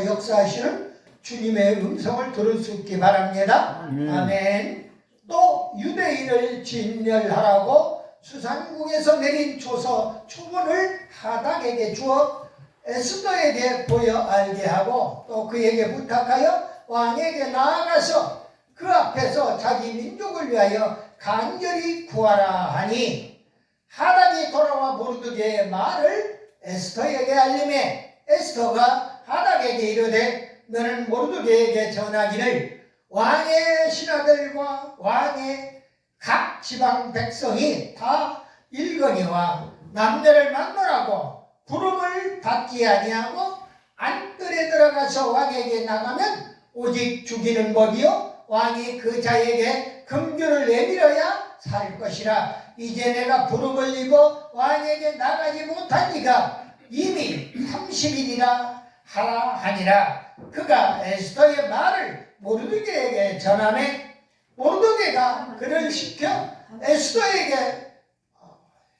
역사하시는 주님의 음성을 들을 수 있기 바랍니다. 아멘. 또 유대인을 진멸하라고 수산궁에서 내린 조서 초본을 하닥에게 주어 에스더에게 보여 알게 하고 또 그에게 부탁하여 왕에게 나아가서 그 앞에서 자기 민족을 위하여 간절히 구하라 하니 하닥이 돌아와 모르드게의 말을 에스더에게 알림해 에스더가 하닥에게 이르되 너는 모르드게에게 전하기를 왕의 신하들과 왕의 각 지방 백성이 다 일거니와 남녀를 막론하고 부름을 받지 아니하고 안뜰에 들어가서 왕에게 나가면 오직 죽이는 법이요 왕이 그 자에게 금규를 내밀어야 살 것이라. 이제 내가 부름을 입어 왕에게 나가지 못하니까 이미 30일이라 하라 하니라. 그가 에스더의 말을 모르드게에게 전하매 모르드게가 그를 시켜 에스더에게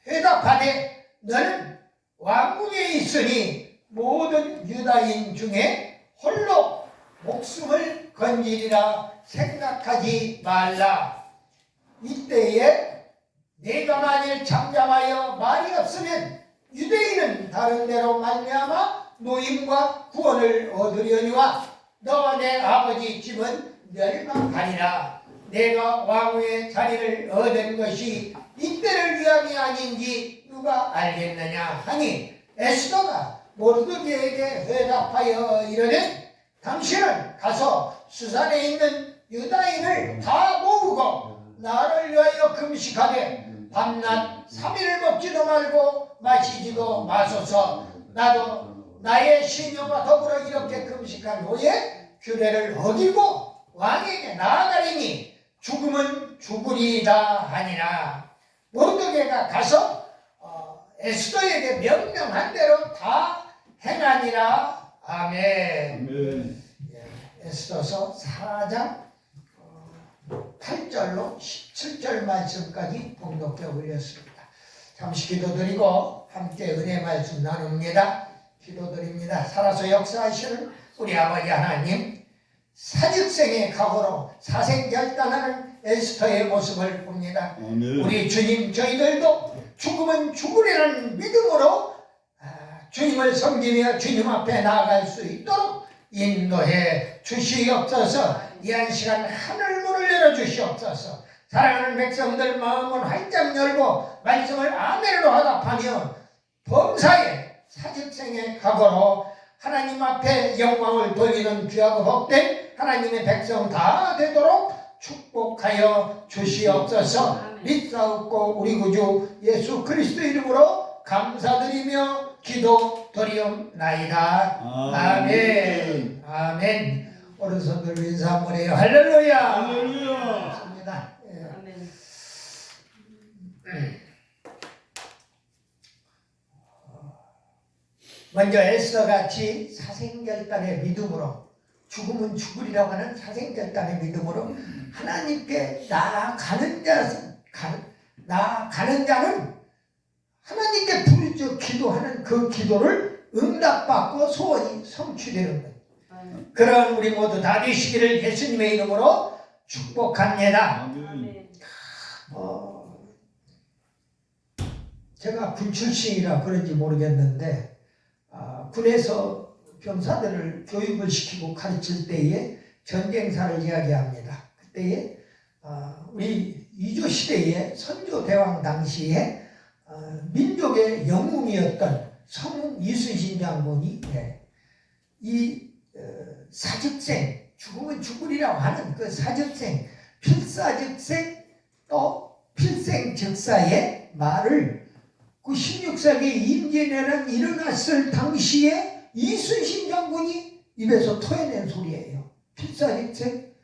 회답하되 너는 왕궁에 있으니 모든 유다인 중에 홀로 목숨을 건지리라 생각하지 말라. 이때에 내가 만일 잠잠하여 말이 없으면 유대인은 다른 데로 말미암아 노임과 구원을 얻으려니와 너와 내 아버지 집은 멸망하리라. 내가 왕후의 자리를 얻은 것이 이때를 위함이 아닌지 누가 알겠느냐 하니 에스더가 모르드게에게 회답하여 이르되 당신은 가서 수산에 있는 유다인을 다 모으고 나를 위하여 금식하되 밤낮 3일을 먹지도 말고 마시지도 마소서. 나도 나의 시녀와 더불어 이렇게 금식한 후에 규례를 어기고 왕에게 나아가리니 죽음은 죽으리이다 하니라. 모르드게가 가서 에스더에게 명령한 대로 다 행하니라. 아멘. 에스더서 4장 8절로 17절 말씀까지 봉독해 올렸습니다. 잠시 기도드리고 함께 은혜 말씀 나눕니다. 기도드립니다. 살아서 역사하시는 우리 아버지 하나님, 사직생의 각오로 사생결단하는 에스더의 모습을 봅니다. 우리 주님, 저희들도 죽으면 죽으리라는 믿음으로 주님을 섬기며 주님 앞에 나아갈 수 있도록 인도해 주시옵소서. 이 한 시간 하늘문을 열어주시옵소서. 사랑하는 백성들 마음을 활짝 열고 말씀을 아멘으로 화답하며 범사에 사직생의 각오로 하나님 앞에 영광을 돌리는 귀하고 복된 하나님의 백성 다 되도록 축복하여 주시옵소서. 믿사옵고 우리 구주 예수 그리스도 이름으로 감사드리며 기도드리옵나이다. 아멘. 아멘. 오른손들 인사 한번 해요. 할렐루야. 할렐루야. 좋습니다. 예. 아멘. 먼저 에스더같이 사생결단의 믿음으로, 죽으면 죽으리라고 하는 사생결단의 믿음으로 하나님께 나아가는 자는 하나님께 부르짖어 기도하는 그 기도를 응답받고 소원이 성취되는 거예요. 그런 우리 모두 다 되시기를 예수님의 이름으로 축복합니다. 제가 군 출신이라 그런지 모르겠는데 군에서 병사들을 교육을 시키고 가르칠 때에 전쟁사를 이야기합니다. 그때에 우리 이조 시대의 선조 대왕 당시에 민족의 영웅이었던 성웅 이순신 장군이 이 사직생, 죽으면 죽으리라고 하는 그 사직생, 필사직생 또 필생즉사의 말을 그 16세기 임진왜란 일어났을 당시에 이순신 장군이 입에서 토해낸 소리예요. 필사직생,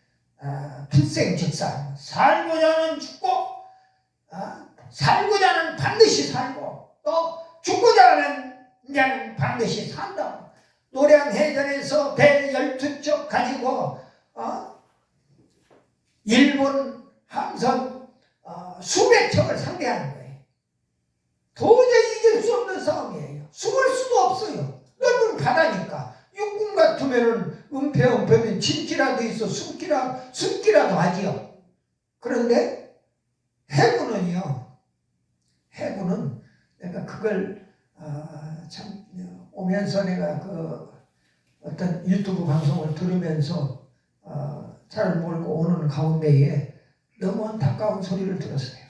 필생즉사. 살고자는 죽고, 살고자는 반드시 살고, 또 죽고자 하는 자는 반드시 산다. 노량해전에서 배 12척 가지고 일본 함선 수백 척을 상대하는 거예요. 도저히 이길 수 없는 싸움이에요. 숨을 수도 없어요. 넓은 바다니까. 육군과 같으면은 은폐면 진기라도 있어 숨기라도 하지요. 그런데 해군은요. 해군은 내가 그걸 참 오면서 내가 그 어떤 유튜브 방송을 들으면서 차를 몰고 오는 가운데에 너무 안타까운 소리를 들었어요.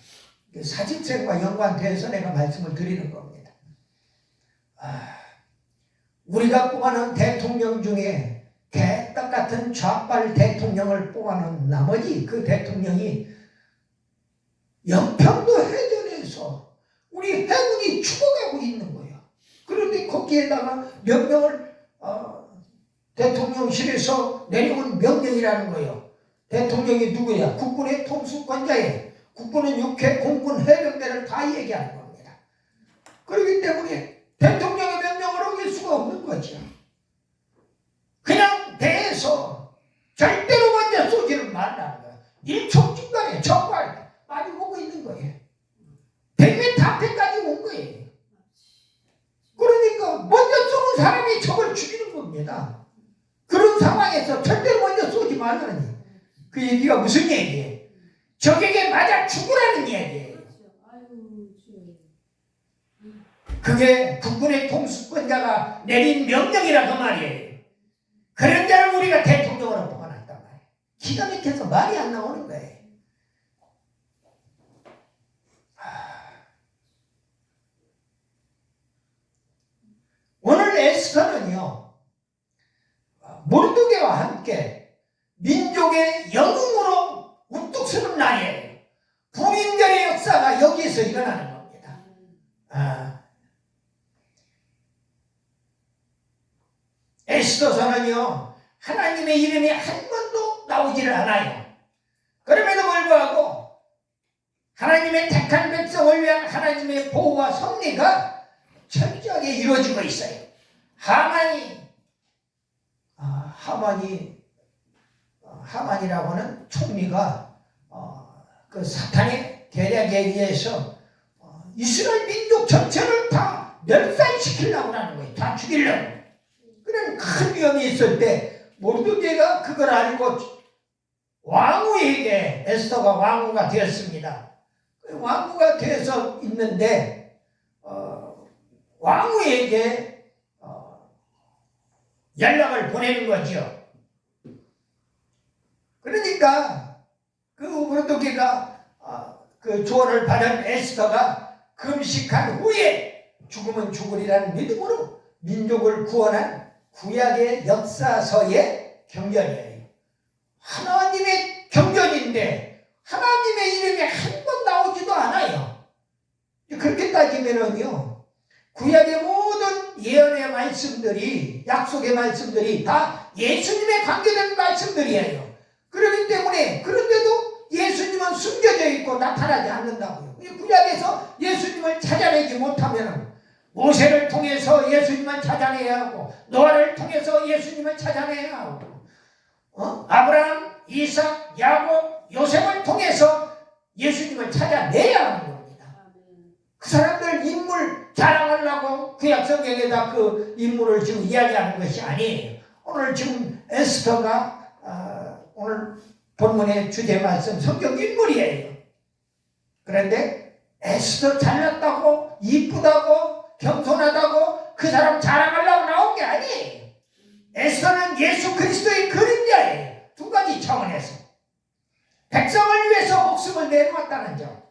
사직생과 연관돼서 내가 말씀을 드리는 겁니다. 우리가 뽑아놓은 대통령 중에 개떡 같은 좌빨 대통령을 뽑아놓은 나머지 그 대통령이 연평도 해전에서 우리 해군이 죽어가고 있는 거예요. 그런데 거기에다가 명령을 대통령실에서 내려온 명령이라는 거예요. 대통령이 누구야? 국군의 통수권자예요. 국군은 육해, 공군, 해병대를 다 얘기하는 겁니다. 그렇기 때문에 대통령의 명령을 어길 수가 없는 거죠. 그냥 배에서 절대로 먼저 쏘지는 말라는 거예요. 1초 중간에 적발 많이 오고 있는 거예요. 100m 앞에까지 온 거예요. 그러니까 먼저 쏘는 사람이 적을 죽이는 겁니다. 그런 상황에서 절대로 먼저 쏘지 말라니. 그 얘기가 무슨 얘기예요? 적에게 맞아 죽으라는 얘기예요. 그게 국군의 통수권자가 내린 명령이라 그 말이에요. 그런 자를 우리가 대통령으로 뽑아놨단 말이에요. 기가 막혀서 말이 안 나오는 거예요. 오늘 에스더는요, 모르드게와 함께 민족의 영웅으로 우뚝 서는 날이에요. 부민절의 역사가 여기에서 일어나는 겁니다. 에스더서는요, 하나님의 이름이 한 번도 나오지를 않아요. 그럼에도 불구하고 하나님의 택한 백성을 위한 하나님의 보호와 섭리가 철저하게 이루어지고 있어요. 하만이라고 하는 총리가 그 사탄의 계략에 의해서 이스라엘 민족 전체를 다 멸살시키려고 하는 거예요. 다 죽이려고. 그런 큰 위험이 있을 때 모르드게가 그걸 알고 왕후에게 에스더가 왕후가 되었습니다. 왕후가 되어서 있는데 왕후에게 연락을 보내는 거죠. 그러니까 그 모르드게가 그 조언을 받은 에스더가 금식한 후에 죽으면 죽으리라는 믿음으로 민족을 구원한 구약의 역사서의 경전이에요. 하나님의 경전인데 하나님의 이름이 한 번 나오지도 않아요. 그렇게 따지면은요, 구약의 모든 예언의 말씀들이, 약속의 말씀들이 다 예수님에 관계된 말씀들이에요. 그렇기 때문에, 그런데도 예수님은 숨겨져 있고 나타나지 않는다고요. 구약에서 예수님을 찾아내지 못하면 모세를 통해서 예수님을 찾아내야 하고, 노아를 통해서 예수님을 찾아내야 하고, 아브라함, 이삭, 야곱, 요셉을 통해서 예수님을 찾아내야 하는 겁니다. 그 사람들 인물 자랑하려고 구약 성경에다 그 인물을 지금 이야기하는 것이 아니에요. 오늘 지금 에스더가 오늘 본문의 주제 말씀 성경 인물이에요. 그런데 에스더 잘났다고, 이쁘다고, 겸손하다고 그 사람 자랑하려고 나온 게 아니에요. 에스더는 예수 그리스도의 그림자예요. 두 가지 차원에서. 백성을 위해서 목숨을 내놓았다는 점.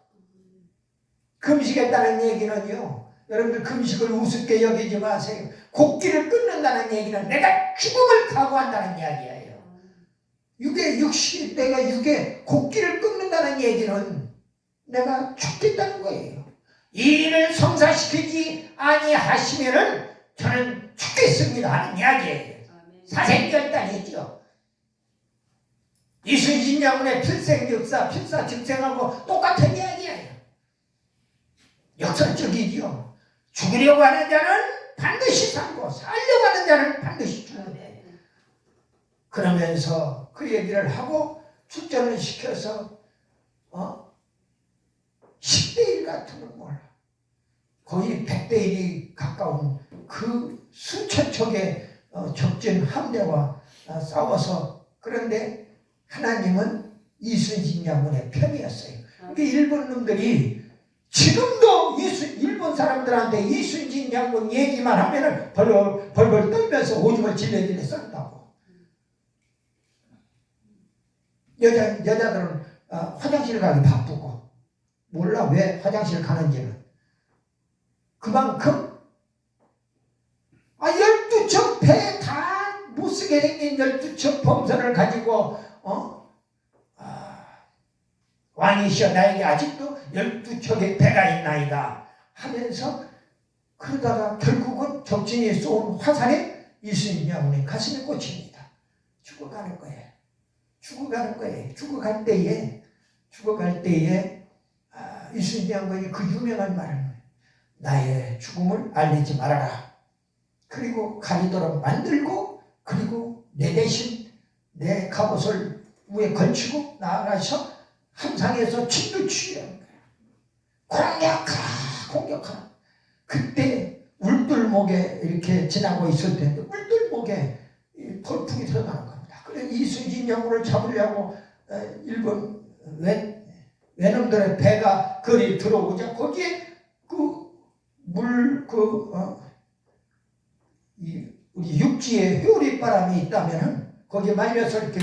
금식했다는 얘기는요, 여러분들 금식을 우습게 여기지 마세요. 곡기를 끊는다는 얘기는 내가 죽음을 각오한다는 이야기예요. 내가 육에 곡기를 끊는다는 얘기는 내가 죽겠다는 거예요. 이 일을 성사시키지 아니하시면은 저는 죽겠습니다 하는 이야기예요. 사생결단이죠. 이순신 장군의 필생즉사, 필사즉생하고 똑같은 이야기예요. 역설적이죠. 죽으려고 하는 자는 반드시 살고 살려고 하는 자는 반드시 죽는다. 그러면서 그 얘기를 하고 출전을 시켜서 10대 1 같으면 몰라. 거의 100대 1이 가까운 그 수천 척의 적진 함대와 싸워서, 그런데 하나님은 이순신 장군의 편이었어요. 그러니까 일본 놈들이 지금도 일본 사람들한테 이순신 장군 얘기만 하면은 벌벌 떨면서 오줌을 질레질레 싼다고. 여자들은 화장실 가기 바쁘고, 몰라 왜 화장실 가는지는. 그만큼 12척 배 다 못쓰게 생긴 12척 범선을 가지고 왕이시여 나에게 아직도 12척의 배가 있나이다 하면서, 그러다가 결국은 적진이 쏜 화살에 이순신 장군의 가슴에 꽂힙니다. 죽어가는 거예요. 죽어갈 때에 이순신 장군이 그 유명한 말을 해요. 나의 죽음을 알리지 말아라. 그리고 가리도록 만들고, 그리고 내 대신 내 갑옷을 위에 걸치고 나아가서 함상에서 진도 취하는 거예요. 공격하라. 그때 울들목에 이렇게 지나고 있을 텐데 울들목에 돌풍이 들어가는 겁니다. 그래서 이순신 장군을 잡으려고 일본 외놈들의 배가 거리 들어오자 거기에 우리 육지에 회오리바람이 있다면은, 거기에 말려서 이렇게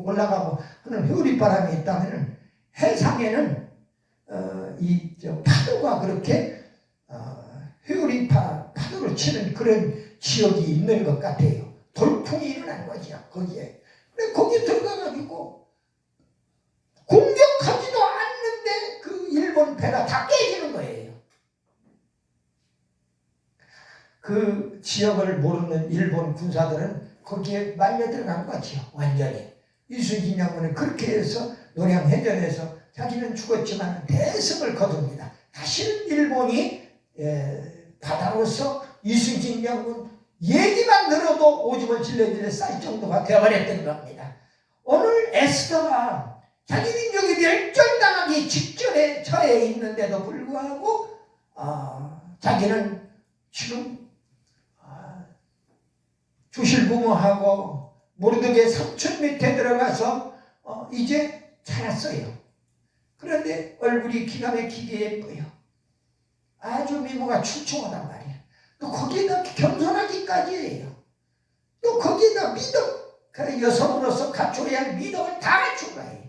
올라가고 하는 회오리바람이 있다면은, 해상에는 파도가 그렇게 파도를 치는 그런 지역이 있는 것 같아요. 돌풍이 일어난 거죠, 거기에. 근데 거기 들어가가지고 공격하지도 않는데 그 일본 배가 다 깨지는 거예요. 그 지역을 모르는 일본 군사들은 거기에 말려 들어간 거죠, 완전히. 이순신 장군은 그렇게 해서 노량해전에서 자기는 죽었지만 대승을 거둡니다. 다시는 일본이 바다로서 이순신 장군 얘기만 들어도 오줌을 질레질레 쌀 정도가 되어버렸던 겁니다. 오늘 에스더가 자기 민족이 멸절당하기 직전에 처해 있는데도 불구하고 자기는 지금 주실부모하고 모르드게 삼촌 밑에 들어가서 이제 자랐어요. 그런데 얼굴이 기가 막히게 예뻐요. 아주 미모가 출중하단 말이야. 또 거기에다 겸손하기까지 해요. 또 거기에다 미덕, 그래 여성으로서 갖춰야 할 미덕을 다 갖춘 거예요.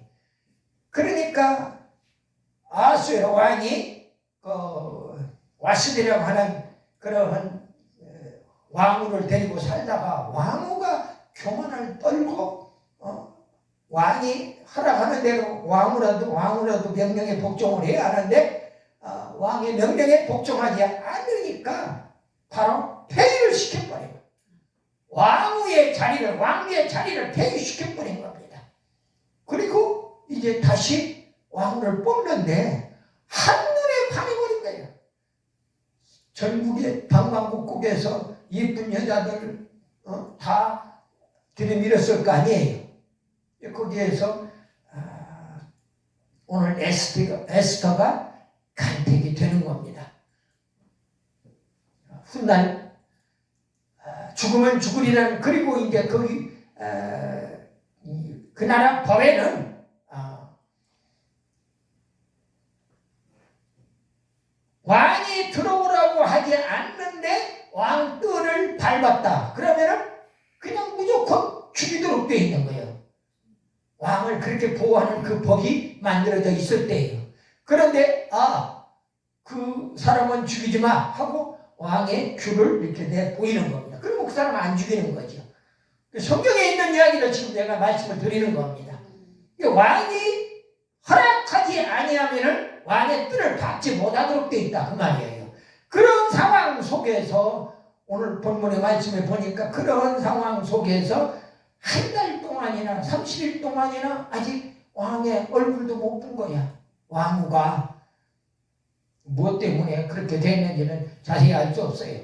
그러니까 아수에로 왕이 와스디라고 하는 그러한 왕후를 데리고 살다가 왕후가 교만을 떨고 왕이 허락하는 대로 왕후라도 명령에 복종을 해야 하는데 왕의 명령에 복종하지 않으니까 바로 폐위를 시켜버리고 왕위의 자리를 폐위시켜버린 겁니다. 그리고 이제 다시 왕후를 뽑는데 한눈에 반해버린 거예요. 전국의 방방곡곡에서 예쁜 여자들 다 들이밀었을 거 아니에요. 거기에서 오늘 에스더가 간택이 되는 겁니다. 훗날 죽으면 죽으리라는, 그리고 이제 거기 그 나라 법에는 왕이 들어오라고 하지 않는데 왕 뜰을 밟았다 그러면은 그냥 무조건 죽이도록 되어 있는 거예요. 왕을 그렇게 보호하는 그 법이 만들어져 있을 때예요. 그런데 그 사람은 죽이지 마 하고 왕의 규를 이렇게 내보이는 겁니다. 그러면 그 사람은 안 죽이는 거죠. 성경에 있는 이야기를 지금 내가 말씀을 드리는 겁니다. 왕이 허락하지 아니하면은 왕의 뜻을 받지 못하도록 되어 있다 그 말이에요. 그런 상황 속에서 오늘 본문의 말씀에 보니까 그런 상황 속에서 한 달 동안이나 30일 동안이나 아직 왕의 얼굴도 못 본 거야. 왕후가 무엇 때문에 그렇게 됐는지는 자세히 알 수 없어요.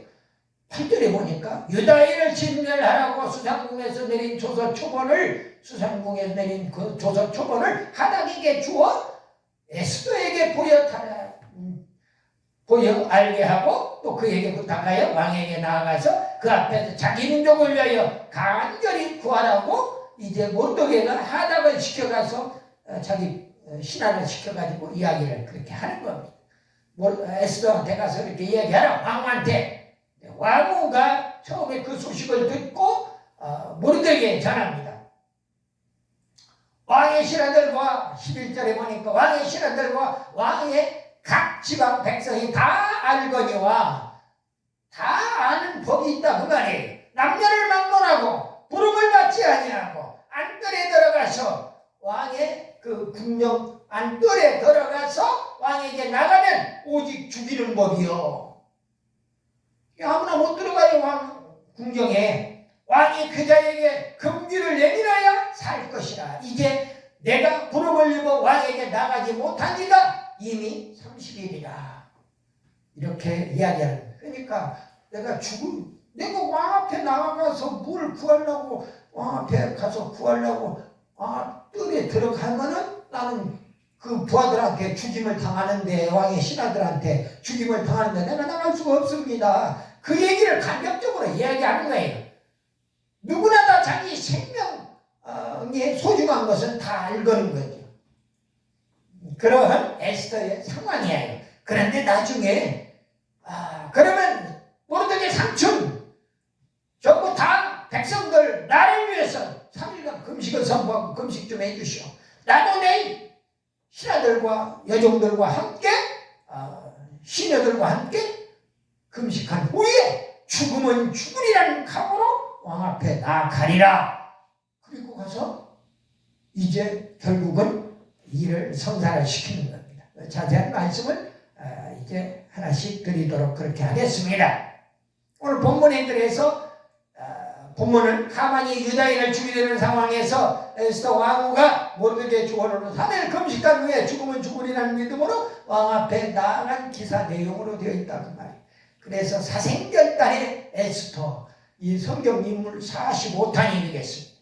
8절에 보니까 유다인을 진멸하라고 수상궁에서 내린 조서 초본을 하닥에게 주어 에스더에게 보여타라. 보여 알게 하고 또 그에게 부탁하여 왕에게 나아가서 그 앞에서 자기 민족을 위하여 간절히 구하라고 이제 모르드게가 하닥을 시켜가서 자기 신하를 시켜가지고 이야기를 그렇게 하는 겁니다. 에스더한테 가서 이렇게 이야기하라 왕한테. 왕후가 처음에 그 소식을 듣고 모르드게에 전합니다. 왕의 신하들과 11절에 보니까 왕의 신하들과 왕의 각 지방 백성이 다 알거니와 다 아는 법이 있다 그 말이에요. 남녀를 막론하고 부름을 받지 아니하고 안뜰에 들어가서 왕의 그 궁정 안뜰에 들어가서 왕에게 나가면 오직 죽이는 법이요. 아무나 못 들어가요. 왕 궁정에. 왕이 그자에게 금기를 내밀어야 살 것이라. 이제 내가 부름을 입어 왕에게 나가지 못하니가 이미 30일이라. 이렇게 이야기하는. 그러니까 내가 왕 앞에 나가서 뭘 구하려고 왕 앞에 가서 구하려고 뜰에 들어가면은 나는 그 부하들한테 죽임을 당하는데, 왕의 신하들한테 죽임을 당하는데 내가 나갈 수가 없습니다. 그 얘기를 간접적으로 이야기하는 거예요. 누구나 다 자기 생명에 소중한 것은 다 알거는 거죠. 그러한 에스더의 상황이에요. 그런데 나중에 그러면 모르드게 삼촌 전부 다 백성들 나를 위해서 3일간 금식을 선포하고 금식 좀 해주시오. 나도 내일 신하들과 여종들과 함께 시녀들과 함께 금식한 후에 죽으면 죽으리라는 각오로 왕 앞에 나아가리라. 그리고 가서 이제 결국은 일을 성사를 시키는 겁니다. 자세한 말씀을 이제 하나씩 드리도록 그렇게 하겠습니다. 오늘 본문에 들어서 본문은 하만이 유다인을 죽이려는 상황에서 에스더 왕후가 모르드게 주원으로 3일 금식한 후에 죽으면 죽으리라는 믿음으로 왕 앞에 나아간 기사 내용으로 되어 있다 그 말이에요. 그래서 사생결단의 에스더, 이 성경 인물 45탄이 되겠습니다.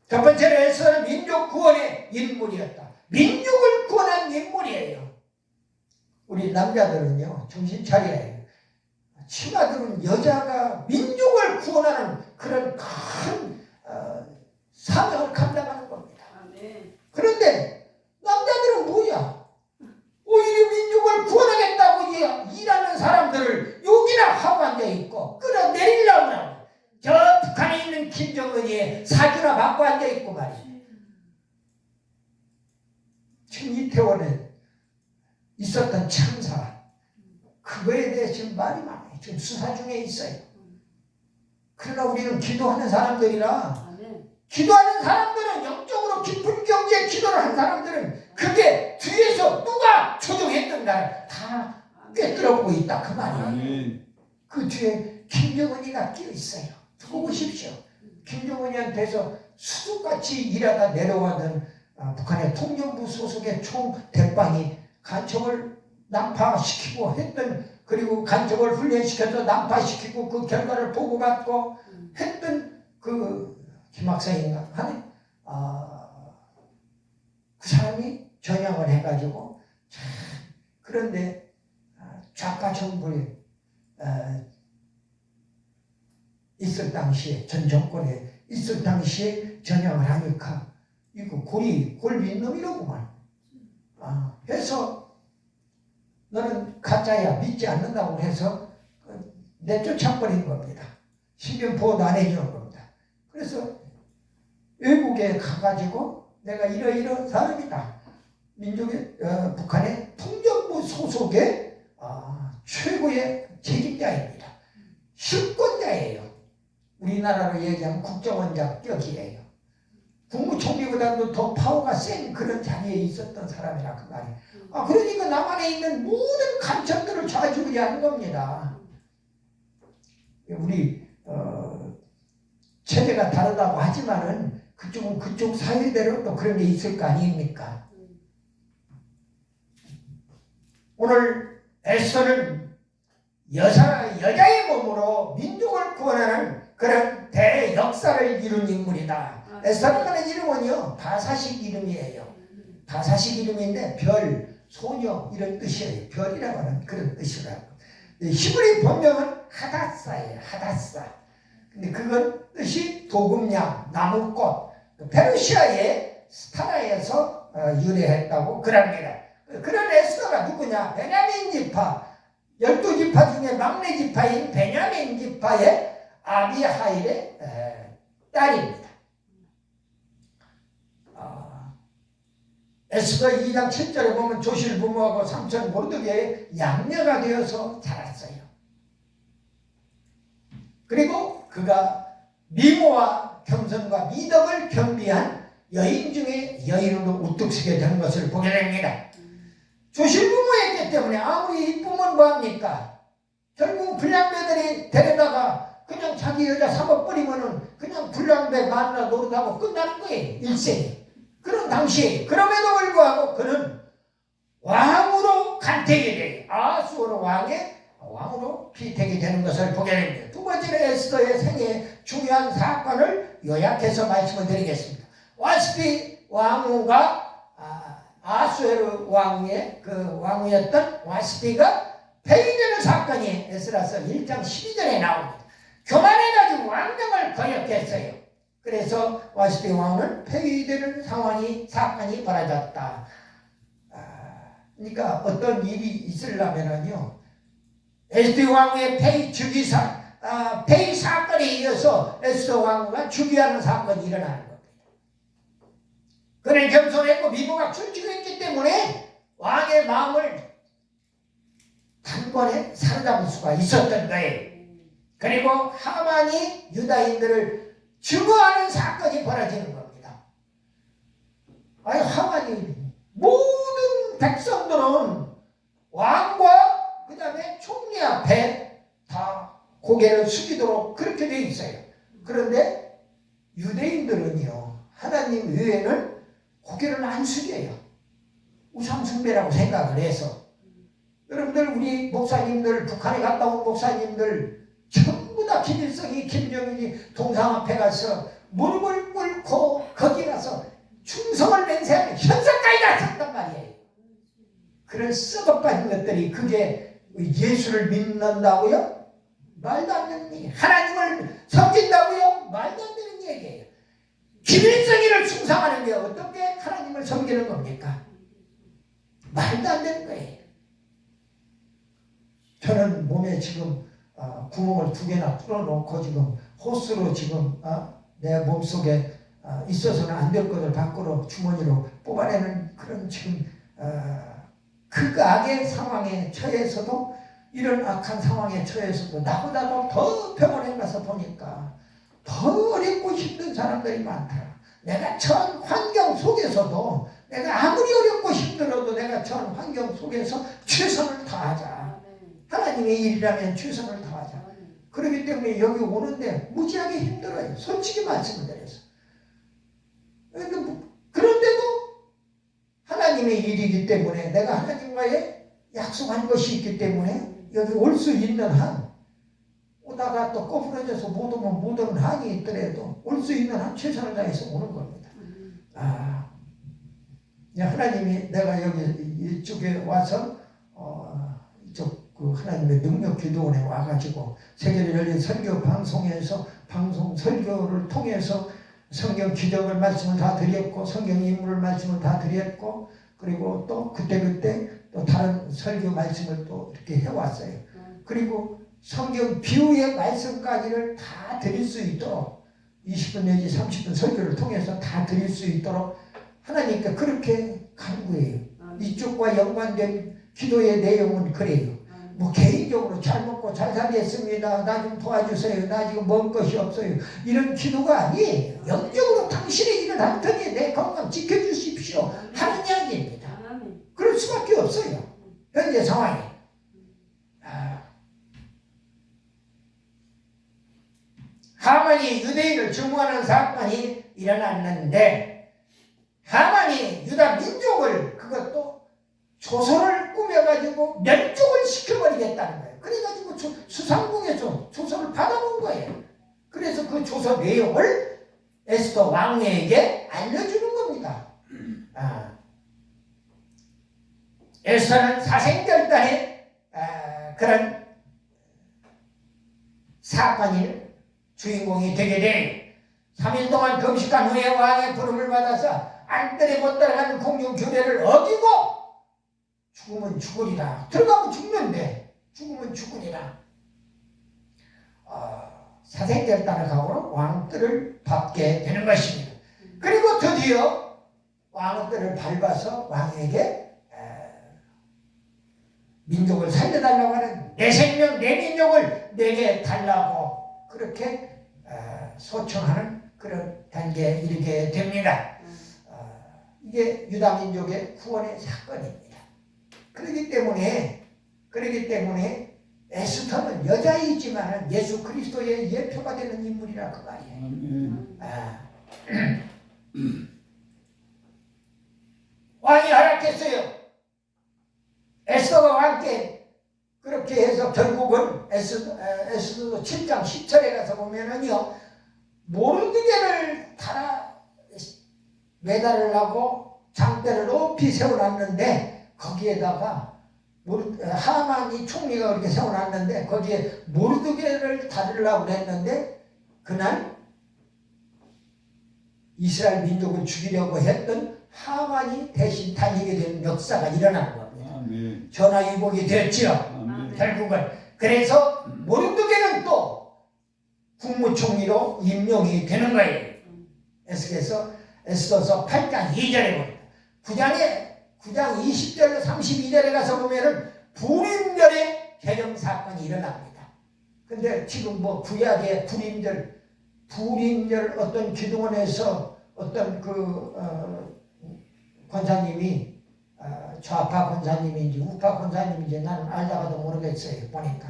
첫 번째로 에스더는 민족 구원의 인물이었다. 민족을 구원한 인물이에요. 우리 남자들은요 정신 차려야 해요. 치마들은 여자가 민족을 구원하는 그런 큰 사명을 감당하는 겁니다. 그런데 남자들은 뭐야? 오히려 민족을 구원하겠다고 일하는 사람들을 욕이나 하고 앉아있고 끌어내리려고 하고 저 북한에 있는 김정은이 사주나 받고 앉아있고 말이야. 지금 이태원에 있었던 참사 그거에 대해 지금 말이 많아요. 지금 수사 중에 있어요. 그러나 우리는 기도하는 사람들이라 기도하는 사람들은 영적으로 깊은 경지에 기도를 한 사람들은 그게 뒤에서 누가 조종했던가 다 꿰뚫어보고 있다 그 말이에요. 그 뒤에 김정은이가 끼어있어요. 두고 보십시오. 김정은이한테서 수족같이 일하다 내려가던 북한의 통전부 소속의 총 대빵이 간첩을 난파시키고 했던, 그리고 간첩을 훈련시켜서 난파시키고 그 결과를 보고받고 했던 그 김학성인가 하는 그 사람이 전향을 해가지고 그런데 좌파 정부에 있을 당시에 전 정권에 있을 당시에 전향을 하니까 이거 골비 놈이라고만 해서 너는 가짜야 믿지 않는다고 해서 내쫓아버린 겁니다. 신변 보호도 안 해주는 겁니다. 그래서 외국에 가가지고 내가 이러이러한 사람이다. 민족의 북한의 통전부 소속의 최고의 책임자입니다. 실권자예요. 우리나라로 얘기하면 국정원장격이에요. 국무총리보다도 더 파워가 센 그런 자리에 있었던 사람이라 그 말이에요. 그러니까 남한에 있는 모든 간첩들을 좌지우지하는 겁니다. 우리 체제가 다르다고 하지만은 그쪽은 그쪽 사회대로 또 그런 게 있을 거 아닙니까? 오늘 에스더는 여자의 몸으로 민족을 구원하는 그런 대역사를 이룬 인물이다. 에스더라는 이름은요 바사식 이름이에요. 바사식 이름인데 별, 소녀 이런 뜻이에요. 별이라고 하는 그런 뜻이라고. 히브리 본명은 하다사예요. 하다사. 근데 그건 뜻이 도금냥, 나무꽃. 페르시아의 스타라에서 유래했다고 그럽니다. 그런 에스더가 누구냐? 베냐민 지파, 12지파 중에 막내 지파인 베냐민 지파의 아비하일의 딸입니다. 에스더 2장 7절에 보면 조실 부모하고 삼촌 모르드게의 양녀가 되어서 자랐어요. 그리고 그가 미모와 겸손과 미덕을 겸비한 여인 중에 여인으로 우뚝 서게 되는 것을 보게 됩니다. 조실 부모였기 때문에 아무리 이쁘면 뭐합니까? 결국 불량배들이 데려다가 그냥 자기 여자 삼아버리면은 그냥 불량배 만나 노릇하고 끝나는 거예요. 일생이. 그런 당시에. 그럼에도 불구하고 그는 왕으로 간택이 돼요. 아수르 왕으로 피택이 되는 것을 보게 됩니다. 두 번째로 에스더의 생애의 중요한 사건을 요약해서 말씀을 드리겠습니다. 와스피 왕후가 아수르 왕의 그 왕후였던 와스피가 폐위되는 사건이 에스라서 1장 12절에 나옵니다. 교만해가지고 왕명을 거역했어요. 그래서 와스피 왕은 폐위되는 사건이 벌어졌다. 그러니까 어떤 일이 있으려면요, 에스더 왕후의 폐위 폐위 사건에 이어서 에스더 왕후가 즉위하는 사건이 일어나는 겁니다. 그는 겸손했고 미모가 출중했기 때문에 왕의 마음을 단번에 사로잡을 수가 있었던 거예요. 그리고 하만이 유다인들을 증오하는 사건이 벌어지는 겁니다. 아니, 하만이 모든 백성들은 왕과 그 다음에 총리 앞에 다 고개를 숙이도록 그렇게 되어 있어요. 그런데 유대인들은요, 하나님 외에는 고개를 안 숙여요. 우상숭배라고 생각을 해서. 여러분들, 우리 목사님들, 북한에 갔다 온 목사님들 전부 다 김일성이, 김정일이 동상 앞에 가서 무릎을 꿇고 거기 가서 충성을 맹세하는 현상까지 났었단 말이에요. 그런 썩어빠진 것들이 그게 예수를 믿는다고요? 말도 안 되는 얘기예요. 하나님을 섬긴다고요? 말도 안 되는 얘기예요. 김일성이를 충성하는 게 어떻게 하나님을 섬기는 겁니까? 말도 안 되는 거예요. 저는 몸에 지금 구멍을 2개나 뚫어놓고 지금 호스로 지금 내 몸속에 있어서는 안 될 것을 밖으로 주머니로 뽑아내는 그런 지금 극악의 상황에 처해서도, 이런 악한 상황에 처해서도 나보다도 더 병원에 가서 보니까 더 어렵고 힘든 사람들이 많더라. 내가 처한 환경 속에서도, 내가 아무리 어렵고 힘들어도 내가 처한 환경 속에서 최선을 다하자. 하나님의 일이라면 최선을 다하자. 그렇기 때문에 여기 오는데 무지하게 힘들어요. 솔직히 말씀을 드려서. 그런데도 하나님의 일이기 때문에, 내가 하나님과의 약속한 것이 있기 때문에 여기 올 수 있는 한, 오다가 또 꼬부러져서 못 오면 못 오는 한이 있더라도 올 수 있는 한 최선을 다해서 오는 겁니다. 하나님이, 내가 여기 이쪽에 와서 이쪽 그 하나님의 능력 기도원에 와가지고 세계를 열린 설교 방송에서 방송 설교를 통해서 성경 기적을 말씀을 다 드렸고, 성경 인물을 말씀을 다 드렸고, 그리고 또 그때 또 다른 설교 말씀을 또 이렇게 해왔어요. 그리고 성경 비유의 말씀까지를 다 드릴 수 있도록 20분 내지 30분 설교를 통해서 다 드릴 수 있도록 하나님께 그렇게 간구해요. 이쪽과 연관된 기도의 내용은 그래요. 뭐 개인적으로 잘 먹고 잘 살겠습니다, 나 좀 도와주세요, 나 지금 먹을 것이 없어요, 이런 기도가 아니에요. 영적으로 당신의 일을 할 테니 내 건강 지켜주십시오 하는 이야기입니다. 그럴 수밖에 없어요, 현재 상황이. 하만이 유대인을 증오하는 사건이 일어났는데, 하만이 유다 민족을, 그것도 조선을 꾸며가지고 멸종을 시켜버리겠다는 거예요. 그래가지고 수상궁에서 조선을 받아본 거예요. 그래서 그 조선 내용을 에스더 왕후에게 알려주는 겁니다. 에스더는 사생결단의 그런 사건일 주인공이 되게 돼요. 3일 동안 금식한 후에 왕의 부름을 받아서 안뜰에 못 들어가는 공중 규례를 어기고 죽으면 죽으리라. 들어가면 죽는데 죽으면 죽으리라. 사생결단을 하고 왕뜰을 밟게 되는 것입니다. 그리고 드디어 왕뜰을 밟아서 왕에게 민족을 살려달라고 하는 내 생명 내 민족을 내게 달라고 그렇게 소청하는 그런 단계에 이르게 됩니다. 이게 유다 민족의 구원의 사건입니다. 그렇기 때문에 에스더는 여자이지만 예수 그리스도의 예표가 되는 인물이라 그 말이에요. 왕이 허락했어요. 에스더가 왕께 그렇게 해서 결국은 에스더 7장 10절에 가서 보면은요, 모르드게를 달아 매달으려고 장대를 높이 세워놨는데 거기에다가 하만이 총리가 그렇게 세워놨는데 거기에 모르드게를 달으려고 했는데 그날 이스라엘 민족을 죽이려고 했던 하만이 대신 달리게 된 역사가 일어난 겁니다. 아멘. 전화위복이 되었지요. 아멘. 결국은 그래서 모르드게는 또 국무총리로 임명이 되는 거예요. 에스더서 8장 2절에 보니까 9장 20절로 32절에 가서 보면은 불임절의 개정 사건이 일어납니다. 근데 지금 뭐 구약의 불임절 어떤 기도원에서 어떤 권사님이 좌파 권사님인지 우파 권사님인지 나는 알다가도 모르겠어요. 보니까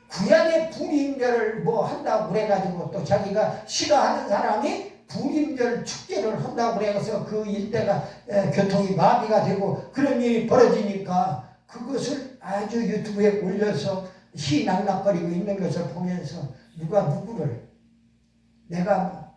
구약의 불임절을 뭐 한다고 그래가지고 또 자기가 싫어하는 사람이 불임절 축제를 한다고 그래서 그 일대가 교통이 마비가 되고 그런 일이 벌어지니까 그것을 아주 유튜브에 올려서 희낙낙거리고 있는 것을 보면서 누가 누구를 내가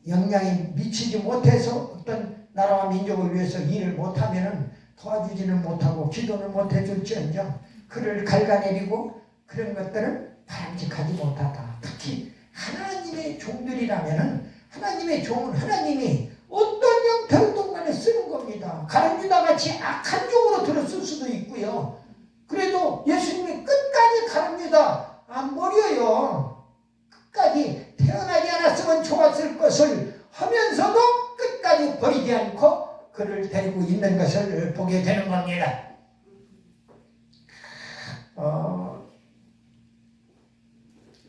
영향이 미치지 못해서 어떤 나라와 민족을 위해서 일을 못하면은 도와주지는 못하고 기도는 못해줄지언정 그를 갉아내리고 그런 것들은 바람직하지 못하다. 특히 하나님의 종들이라면은 하나님의 종은 하나님이 어떤 형태로든 간에 쓰는 겁니다. 가룟유다 같이 악한 종으로 들었을 수도 있고요. 그래도 예수님이 끝까지 가룟유다 안 버려요. 끝까지 태어나지 않았으면 좋았을 것을 하면서도 끝까지 버리지 않고 그를 데리고 있는 것을 보게 되는 겁니다.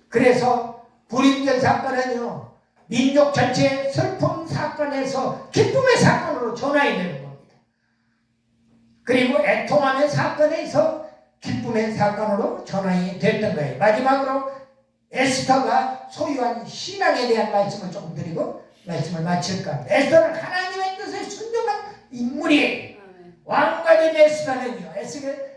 그래서 불임절 사건은요, 민족 전체의 슬픈 사건에서 기쁨의 사건으로 전환이 되는 겁니다. 그리고 애통함의 사건에서 기쁨의 사건으로 전환이 됐던 거예요. 마지막으로 에스더가 소유한 신앙에 대한 말씀을 조금 드리고 말씀을 마칠까 합니다. 에스더는 하나님의 뜻에 순종한 인물이에요. 왕과 된 에스더는요,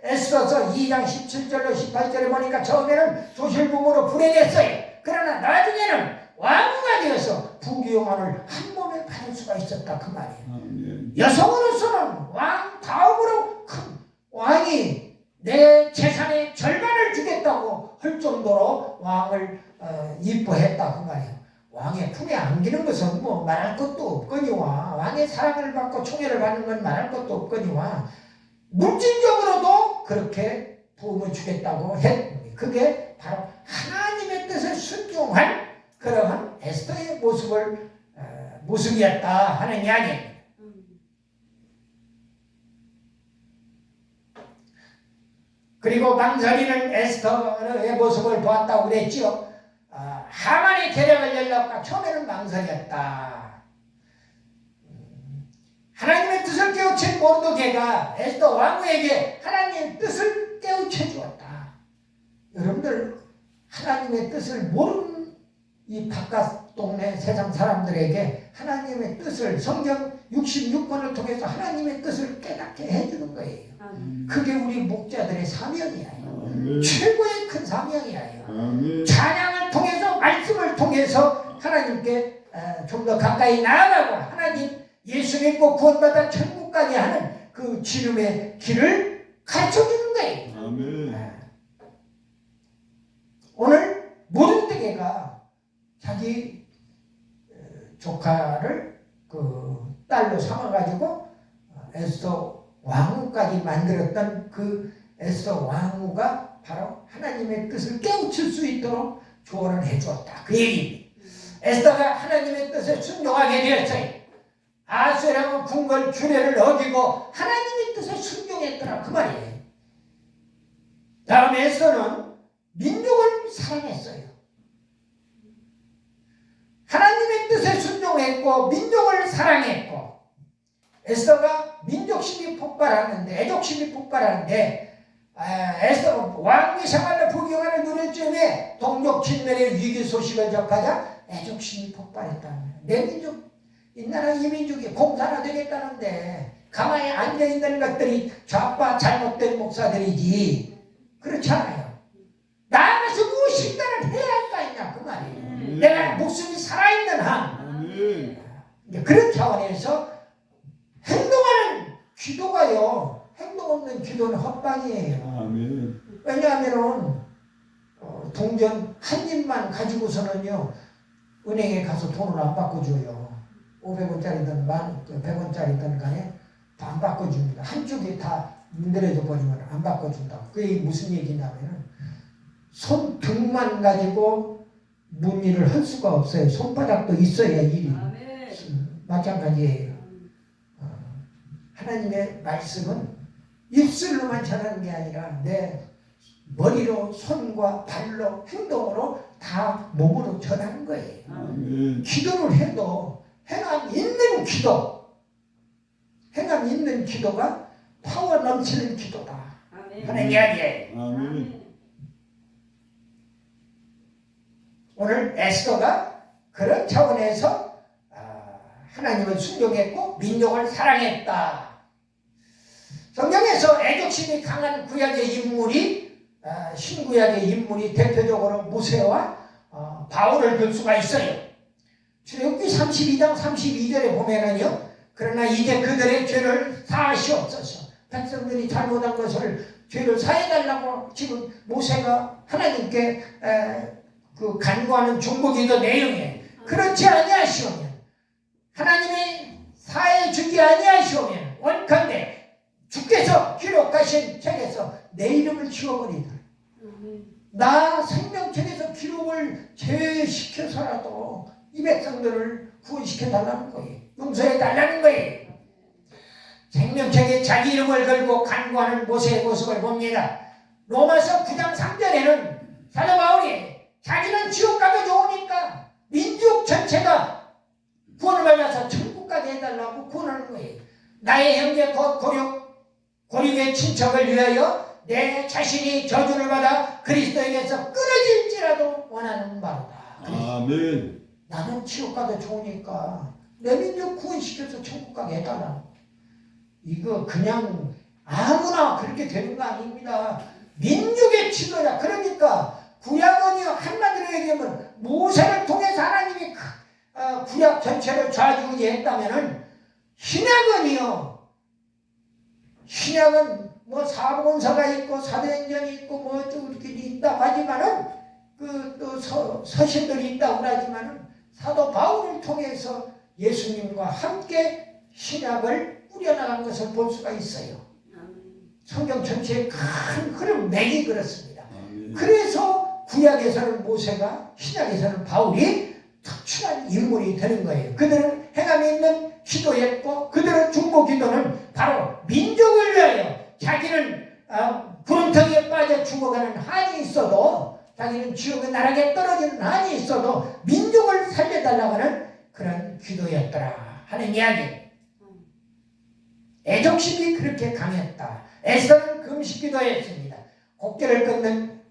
에스더서 2장 17절로 18절에 보니까 처음에는 조실부모로 불행했어요. 그러나 나중에는 왕후가 되어서 부귀영화를 한 몸에 받을 수가 있었다 그 말이에요. 여성으로서는 왕 다음으로 큰 왕이 내 재산의 절반을 주겠다고 할 정도로 왕을 이뻐했다 그 말이에요. 왕의 품에 안기는 것은 뭐 말할 것도 없거니와 왕의 사랑을 받고 총애를 받는 건 말할 것도 없거니와 물질적으로도 그렇게 도움을 주겠다고 했. 그게 바로 하나님의 뜻을 순종한 그러한 에스더의 모습이었다 하는 이야기입니다. 그리고 망설이는 에스더의 모습을 보았다고 그랬지요. 하만의 계략을 열려고 처음에는 망설였다. 하나님의 뜻을 깨우친 모르드게가 에스더 왕후에게 하나님의 뜻을 깨우쳐 주었다. 여러분들 하나님의 뜻을 모르는 이 바깥 동네 세상 사람들에게 하나님의 뜻을 성경 66권을 통해서 하나님의 뜻을 깨닫게 해주는 거예요. 그게 우리 목자들의 사명이에요. 최고의 큰 사명이에요. 찬양을 통해서 말씀을 통해서 하나님께 좀 더 가까이 나아가고 하나님 예수 믿고 구원받아 천국 가게 하는 그 지름의 길을 가르쳐주는 거예요. 아멘. 오늘 모르드게가 자기 조카를 그 딸로 삼아가지고 에스더 왕후까지 만들었던 그 에스더 왕후가 바로 하나님의 뜻을 깨우칠 수 있도록 조언을 해주었다. 그 얘기입니다. 에스더가 하나님의 뜻에 순종하게 되었어요. 아수에라고 궁궐 규례를 어기고 하나님의 뜻에 순종했더라. 그 말이에요. 다음에 에스더는 민족을 사랑했어요. 하나님의 뜻에 순종했고 민족을 사랑했고 에스더가 민족심이 폭발하는데 애족심이 폭발하는데 에스더 왕위 생활을 부경하는 눈을 쯤에 동족 친멸의 위기 소식을 접하자 애족심이 폭발했다. 내 민족 이 나라 이 민족이 공산화 되겠다는데 가만히 앉아있는 것들이 좌파 잘못된 목사들이지 그렇지 않아요. 나아가서 무엇이 인간을 해야 할 거 아니냐 그 말이에요. 내가 목숨이 살아있는 한 이제 그런 차원에서 행동하는 기도가요. 행동 없는 기도는 헛방이에요. 아멘. 왜냐하면 동전 한 입만 가지고서는요 은행에 가서 돈을 안 바꿔줘요. 500원짜리든 100원짜리든 간에 다 안 바꿔줍니다. 한쪽이 다 문드러져 버리면 안 바꿔준다. 그게 무슨 얘기냐면 손등만 가지고 문일을 할 수가 없어요. 손바닥도 있어야 일이. 마찬가지예요. 하나님의 말씀은 입술로만 전하는 게 아니라 내 머리로 손과 발로 행동으로 다 몸으로 전하는 거예요. 기도를 해도 행함 있는 기도, 행함 있는 기도가 파워 넘치는 기도다 하는 이야기예요. 오늘 에스더가 그런 차원에서 하나님을 순종했고 민족을 사랑했다. 성경에서 애족심이 강한 구약의 인물이 신구약의 인물이 대표적으로 모세와 바울을 들 수가 있어요. 출애굽기 32장 32절에 보면은요. 그러나 이제 그들의 죄를 사하시옵소서. 백성들이 잘못한 것을 죄를 사해달라고 지금 모세가 하나님께 그 간구하는 중보기도 내용이에요. 그렇지 아니하시오면 하나님이 사해 주지 아니하시오면 원컨대 주께서 기록하신 책에서 내 이름을 지워버리다. 나 생명책에서 기록을 제외시켜서라도 이 백성들을 구원시켜달라는 거예요. 용서해달라는 거예요. 생명책에 자기 이름을 걸고 간구하는 모세의 모습을 봅니다. 로마서 9장 3절에는 사도 바울이 자기는 지옥 가도 좋으니까 민족 전체가 구원을 받아서 천국 가게 해달라고 구원하는 거예요. 나의 형제 곧 고륙의 친척을 위하여 내 자신이 저주를 받아 그리스도에게서 끊어질지라도 원하는 바로다. 아멘. 나는 지옥 가도 좋으니까 내 민족 구원시켜서 천국 가게 해달라고. 이거 그냥 아무나 그렇게 되는 거 아닙니다. 민족의 지도야. 그러니까 구약은요 한마디로 얘기하면 모세를 통해서 하나님이 구약 전체를 좌지우지했다면은 신약은 뭐 사복음서가 있고 사도행전이 있고 뭐 이렇게 있다고 하지만은 그 또 서신들이 있다고 하지만은 사도 바울을 통해서 예수님과 함께 신약을 꾸려나간 것을 볼 수가 있어요. 성경 전체의 큰 흐름 맥이 그렇습니다. 그래서 구약에서는 모세가 신약에서는 바울이 특출한 인물이 되는 거예요. 그들은 행함이 있는 기도했고 그들의 중보 기도는 바로 민족을 위하여 자기는 구름텅이에 빠져 죽어가는 한이 있어도 자기는 지옥의 나락에 떨어지는 한이 있어도 민족을 살려달라고 하는 그런 기도였더라 하는 이야기. 애족심이 그렇게 강했다. 에스더는 금식기도 했습니다. 곡절을 끊는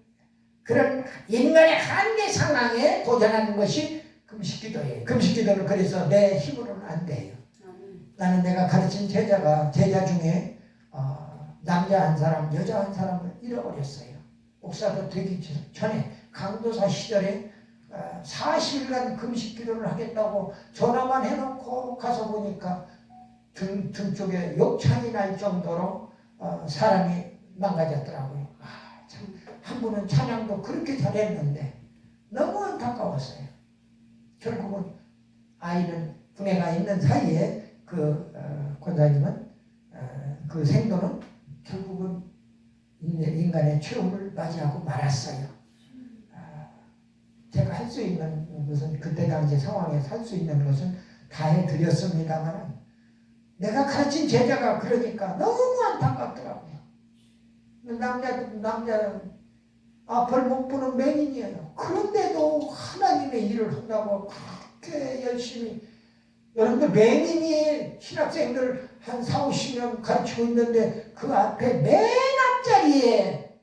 그런 인간의 한계 상황에 도전하는 것이 금식기도예요. 금식기도는 그래서 내 힘으로는 안 돼요. 나는 내가 가르친 제자 중에 남자 한 사람, 여자 한 사람을 잃어버렸어요. 목사도 되기 전에 강도사 시절에 40일간 금식기도를 하겠다고 전화만 해놓고 가서 보니까 등 쪽에 욕창이 날 정도로 사람이 망가졌더라고요. 참, 한 분은 찬양도 그렇게 잘했는데 너무 안타까웠어요. 결국은 아이는 군에가 있는 사이에 그 권사님은 그 생도는 결국은 인간의 최후를 맞이하고 말았어요. 제가 할 수 있는 것은 그때 당시 상황에서 할 수 있는 것은 다 해드렸습니다만 내가 가르친 제자가 그러니까 너무 안타깝더라고요. 남자 앞을 못 보는 맹인이에요. 그런데도 하나님의 일을 한다고 그렇게 열심히 여러분들 맹인이 신학생들 한 4, 50명 가르치고 있는데 그 앞에 맨 앞자리에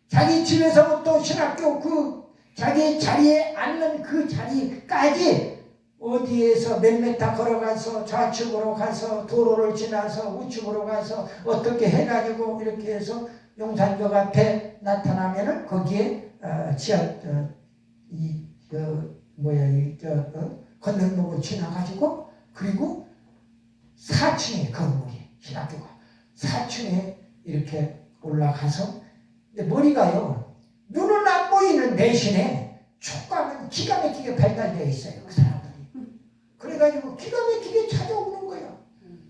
자기 집에서부터 신학교 그 자기 자리에 앉는 그 자리까지 어디에서 몇 메타 걸어가서 좌측으로 가서 도로를 지나서 우측으로 가서 어떻게 해가지고 이렇게 해서 용산역 앞에 나타나면은 거기에 건널목을 지나가지고 그리고 4층에 건물이 신학교가 4층에 이렇게 올라가서 머리가요 눈은 안 보이는 대신에 촉감은 기가 막히게 발달되어 있어요. 그 사람들이. 그래가지고 기가 막히게 찾아오는 거예요.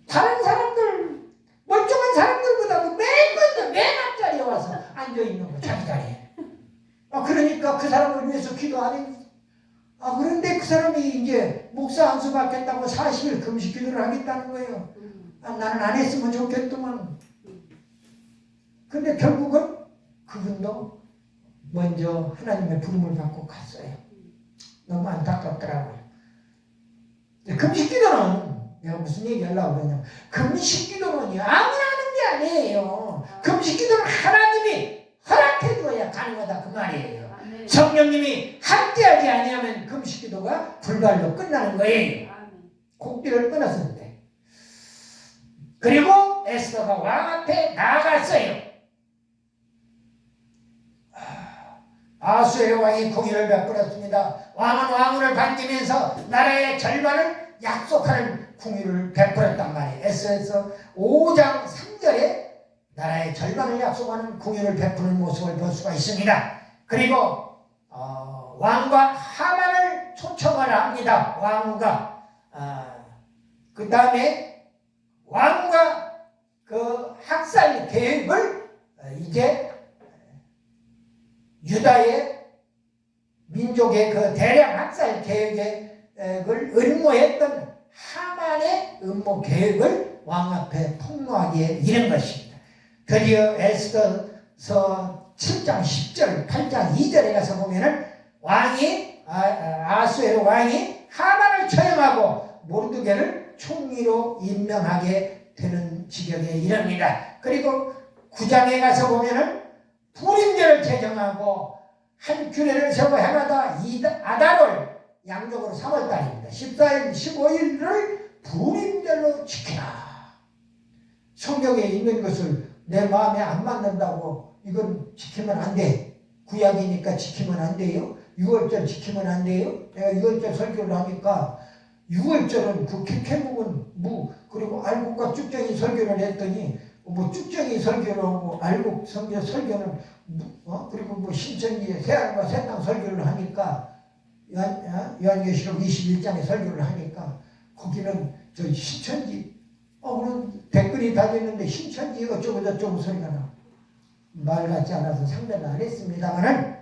다른 사람들 멀쩡한 사람들보다도 맨 먼저 맨 앞자리에 와서 앉아있는 거 자기 자리에. 그러니까 그 사람을 위해서 기도 안 해. 그런데 그 사람이 이제 목사 안수 받겠다고 40일 금식 기도를 하겠다는 거예요. 나는 안 했으면 좋겠더만. 근데 결국은 그분도 먼저 하나님의 부름을 받고 갔어요. 너무 안타깝더라고요. 금식 기도는 내가 무슨 얘기 하려고 그러냐면 금식 기도는 아무나 하는 게 아니에요. 금식 기도는 하나님이 허락해 줘야 가능하다 그 말이에요. 성령님이 함께하지 아니하면 금식 기도가 불발로 끝나는 거예요. 곡기를 끊었는데 그리고 에스더가 왕 앞에 나아갔어요. 아수의 왕이 공의를 베풀었습니다. 왕은 왕후를 반기면서 나라의 절반을 약속하는 궁유를 베풀었단 말이에요. 에스더에서 5장 3절에 나라의 절반을 약속하는 궁유를 베푸는 모습을 볼 수가 있습니다. 그리고 왕과 하만을 초청을 합니다. 왕후가 그 다음에 왕과 그 학살 계획을 이제 유다의 민족의 그 대량 학살 계획을 음모했던 하만의 음모 계획을 왕 앞에 폭로하기에 이른 것입니다. 드디어 에스더서 7장 10절, 8장 2절에 가서 보면은 왕이 아수에로 왕이 하만을 처형하고 모르드게를 총리로 임명하게 되는 지경에 이릅니다. 그리고 9장에 가서 보면은 불임절을 제정하고 한 규례를 세워 해마다 아달월 양력으로 3월달입니다. 14일, 15일을 불임절로 지키라. 성경에 있는 것을 내 마음에 안 맞는다고 이건 지키면 안 돼. 구약이니까 지키면 안 돼요. 6월절 지키면 안 돼요. 내가 6월절 설교를 하니까 6월절은 그 캐묵은 무 그리고 알곡과 쭉정이 설교를 했더니 뭐 쭉정이 설교를 하고 알곡 설교는 그리고 뭐 신천지의 새하늘과 새 땅 설교를 하니까 요한계시록 21장에 설교를 하니까 거기는 저 신천지 그런 댓글이 달렸는데 신천지 어쩌고 저쩌고 소리가 나. 말 같지 않아서 상대는 안 했습니다만은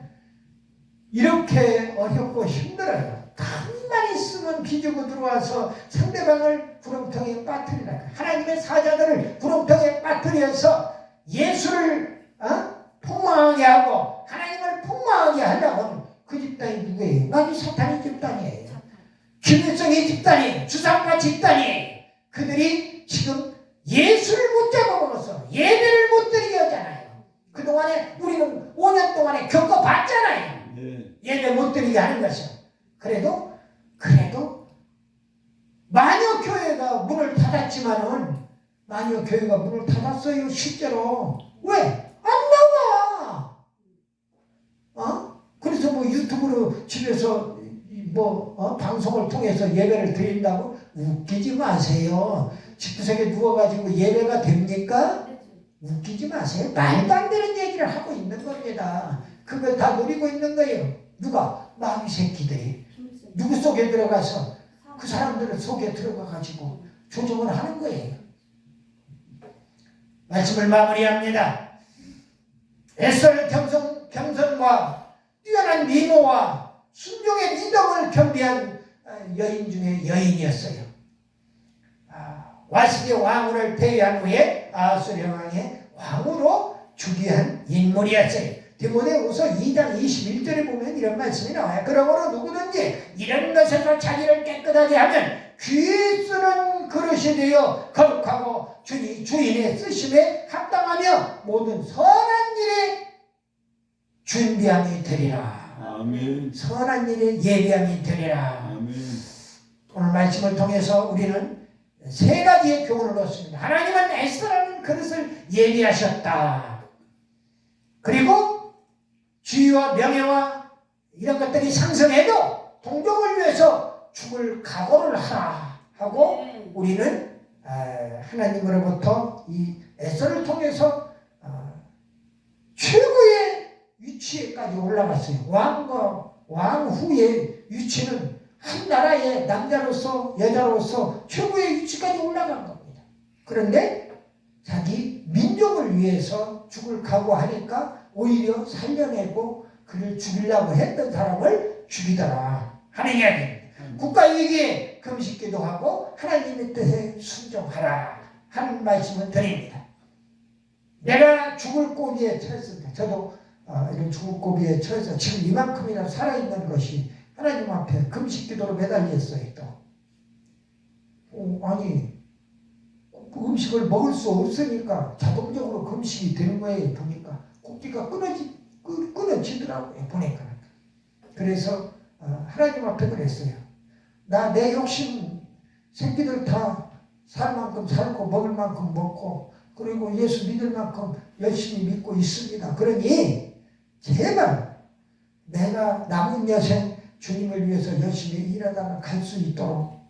이렇게 어렵고 힘들어요. 가만히 있으면 비주고 들어와서 상대방을 구렁텅이에 빠뜨리라. 하나님의 사자들을 구렁텅이에 빠뜨려서 예수를 폭망하게 하고 하나님을 폭망하게 하려고는 그 집단이 누구예요? 아주 사탄의 집단이에요. 김일성의 집단이에요. 주상파 집단이에요. 그들이 지금 예수를 못 잡아먹어서 예배를 못 드리게 하잖아요. 그동안에 우리는 5년 동안에 겪어봤잖아요. 예배 못 드리게 하는 것은. 그래도 마녀교회가 문을 닫았지만은 마녀교회가 문을 닫았어요. 실제로. 왜? 안 나와. 그래서 뭐 유튜브로 집에서 방송을 통해서 예배를 드린다고 웃기지 마세요. 집구석에 누워가지고 예배가 됩니까? 웃기지 마세요. 말도 안 되는 얘기를 하고 있는 겁니다. 그걸 다 노리고 있는 거예요. 누가? 마귀 새끼들이. 누구 속에 들어가서 그 사람들 속에 들어가가지고 조종을 하는 거예요. 말씀을 마무리합니다. 에스더의 겸손과 뛰어난 미모와 순종의 믿음을 겸비한 여인 중에 여인이었어요. 와시기 왕후를 폐위한 후에 아하수르 왕의 왕으로 즉위한 인물이었어요. 디모데후서 2장 21절에 보면 이런 말씀이 나와요. 그러므로 누구든지 이런 것에서 자기를 깨끗하게 하면 귀 쓰는 그릇이 되어 거룩하고 주인의 쓰심에 합당하며 모든 선한 일에 준비함이 되리라. 아멘. 선한 일에 예비함이 되리라. 아멘. 오늘 말씀을 통해서 우리는 세 가지의 교훈을 얻습니다. 하나님은 에스더라는 그릇을 예비하셨다. 그리고 지위와 명예와 이런 것들이 상승해도 동족을 위해서 죽을 각오를 하라 하고 우리는 하나님으로부터 이 에스더를 통해서 최고의 위치에까지 올라갔어요. 왕후의 위치는 한 나라의 남자로서 여자로서 최고의 위치까지 올라간 겁니다. 그런데 자기 민족을 위해서 죽을 각오하니까 오히려 살려내고 그를 죽이려고 했던 사람을 죽이더라 하는 이야기입니다. 국가위기에 금식기도 하고 하나님의 뜻에 순종하라 하는 말씀을 드립니다. 내가 죽을 고비에 처했을 때 저도 이런 죽을 고비에 처해서 지금 이만큼이나 살아있는 것이 하나님 앞에 금식기도로 매달렸어요. 또 아니 음식을 먹을 수 없으니까 자동적으로 금식이 되는 거예요. 보니까 꼭지가 끊어지더라고요. 보니까. 그래서 하나님 앞에 그랬어요. 나 내 욕심 새끼들 다 살 만큼 살고 먹을 만큼 먹고 그리고 예수 믿을 만큼 열심히 믿고 있습니다. 그러니 제발 내가 남은 여생 주님을 위해서 열심히 일하다가 갈 수 있도록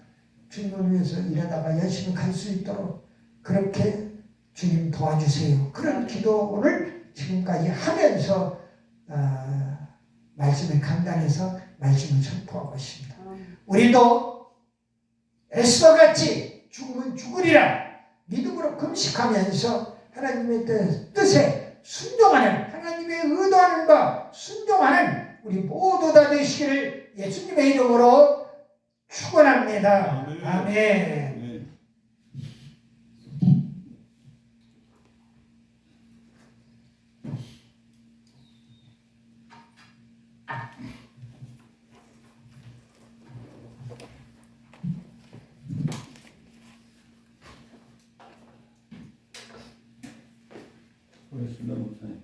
주님을 위해서 일하다가 열심히 갈 수 있도록 그렇게 주님 도와주세요. 그런 기도를 지금까지 하면서 말씀에 강단해서 말씀을 선포하고 있습니다. 우리도 에스더같이 죽으면 죽으리라 믿음으로 금식하면서 하나님의 뜻에 순종하는 하나님의 의도하는 바 순종하는 우리 모두 다 되시기를 예수님의 이름으로 축원합니다. 아멘. 고맙습니다, 목사님.